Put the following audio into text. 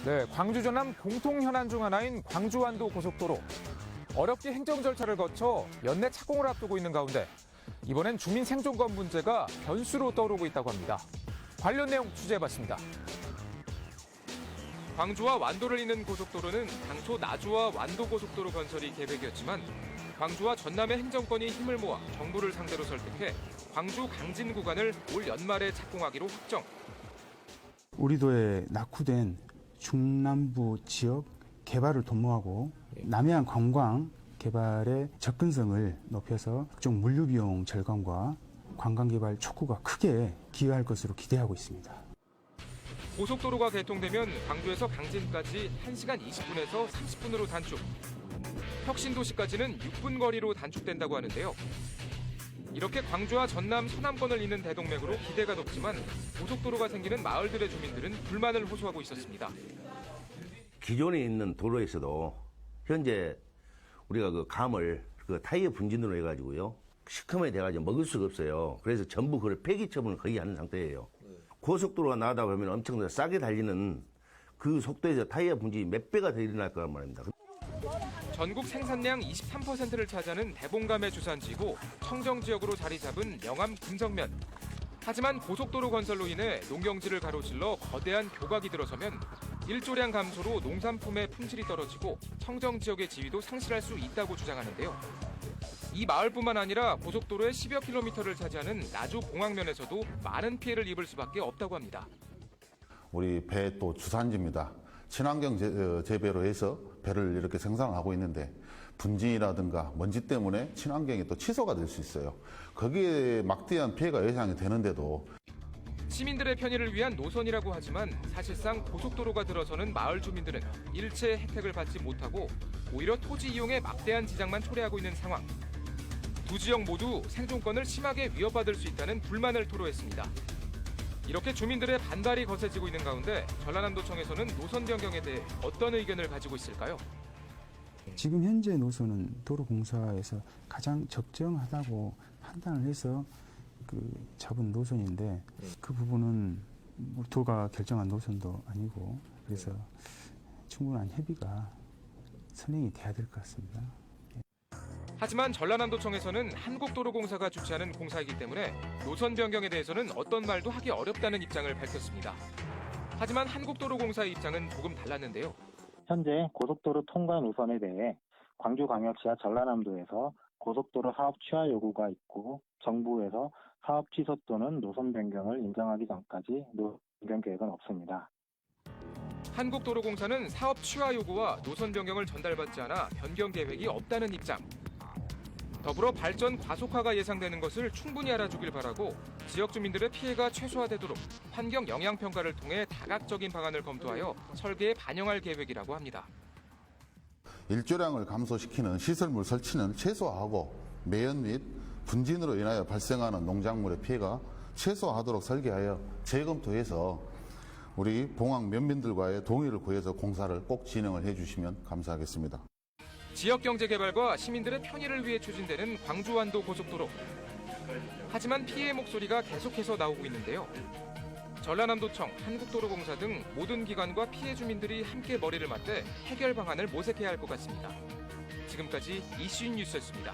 네, 광주 전남 공통 현안 중 하나인 광주-완도 고속도로. 어렵게 행정 절차를 거쳐 연내 착공을 앞두고 있는 가운데 이번엔 주민 생존권 문제가 변수로 떠오르고 있다고 합니다. 관련 내용 취재해봤습니다. 광주와 완도를 잇는 고속도로는 당초 나주와 완도 고속도로 건설이 계획이었지만 광주와 전남의 행정권이 힘을 모아 정부를 상대로 설득해 광주 강진 구간을 올 연말에 착공하기로 확정. 우리 도에 낙후된 중남부 지역 개발을 도모하고 남해안 관광 개발의 접근성을 높여서 각종 물류 비용 절감과 관광 개발 촉구가 크게 기여할 것으로 기대하고 있습니다. 고속도로가 개통되면 광주에서 강진까지 1시간 20분에서 30분으로 단축. 혁신도시까지는 6분 거리로 단축된다고 하는데요. 이렇게 광주와 전남, 서남권을 잇는 대동맥으로 기대가 높지만 고속도로가 생기는 마을들의 주민들은 불만을 호소하고 있었습니다. 기존에 있는 도로에서도 현재 우리가 그 감을 타이어 분진으로 해가지고요. 시커멓게 돼가지고 먹을 수가 없어요. 그래서 전부 그걸 폐기 처분을 거의 하는 상태예요. 고속도로가 나가다 보면 엄청 싸게 달리는 그 속도에서 타이어 분진이 몇 배가 더 일어날 거란 말입니다. 전국 생산량 23%를 차지하는 대봉감의 주산지이고 청정 지역으로 자리 잡은 영암 금성면. 하지만 고속도로 건설로 인해 농경지를 가로질러 거대한 교각이 들어서면 일조량 감소로 농산품의 품질이 떨어지고 청정 지역의 지위도 상실할 수 있다고 주장하는데요. 이 마을뿐만 아니라 고속도로의 10여 킬로미터를 차지하는 나주 봉황면에서도 많은 피해를 입을 수밖에 없다고 합니다. 우리 배 또 주산지입니다. 친환경 재배로 해서 배를 이렇게 생산하고 있는데 분진이라든가 먼지 때문에 친환경이 또 취소가 될 수 있어요. 거기에 막대한 피해가 예상이 되는데도 시민들의 편의를 위한 노선이라고 하지만 사실상 고속도로가 들어서는 마을 주민들은 일체의 혜택을 받지 못하고 오히려 토지 이용에 막대한 지장만 초래하고 있는 상황. 두 지역 모두 생존권을 심하게 위협받을 수 있다는 불만을 토로했습니다. 이렇게 주민들의 반발이 거세지고 있는 가운데 전라남도청에서는 노선 변경에 대해 어떤 의견을 가지고 있을까요? 지금 현재 노선은 도로공사에서 가장 적정하다고 판단을 해서 잡은 노선인데 그 부분은 도가 결정한 노선도 아니고 그래서 충분한 협의가 선행이 돼야 될 것 같습니다. 하지만 전라남도청에서는 한국도로공사가 주최하는 공사이기 때문에 노선 변경에 대해서는 어떤 말도 하기 어렵다는 입장을 밝혔습니다. 하지만 한국도로공사의 입장은 조금 달랐는데요. 현재 고속도로 통과 노선에 대해 광주광역시와 전라남도에서 고속도로 사업 취하 요구가 있고 정부에서 사업 취소 또는 노선 변경을 인정하기 전까지 노선 변경 계획은 없습니다. 한국도로공사는 사업 취하 요구와 노선 변경을 전달받지 않아 변경 계획이 없다는 입장. 더불어 발전 과속화가 예상되는 것을 충분히 알아주길 바라고 지역 주민들의 피해가 최소화되도록 환경 영향 평가를 통해 다각적인 방안을 검토하여 설계에 반영할 계획이라고 합니다. 일조량을 감소시키는 시설물 설치는 최소화하고 매연 및 분진으로 인하여 발생하는 농작물의 피해가 최소화하도록 설계하여 재검토해서 우리 봉황 면민들과의 동의를 구해서 공사를 꼭 진행을 해주시면 감사하겠습니다. 지역경제개발과 시민들의 편의를 위해 추진되는 광주-완도 고속도로. 하지만 피해의 목소리가 계속해서 나오고 있는데요. 전라남도청, 한국도로공사 등 모든 기관과 피해 주민들이 함께 머리를 맞대 해결 방안을 모색해야 할 것 같습니다. 지금까지 이슈인 뉴스였습니다.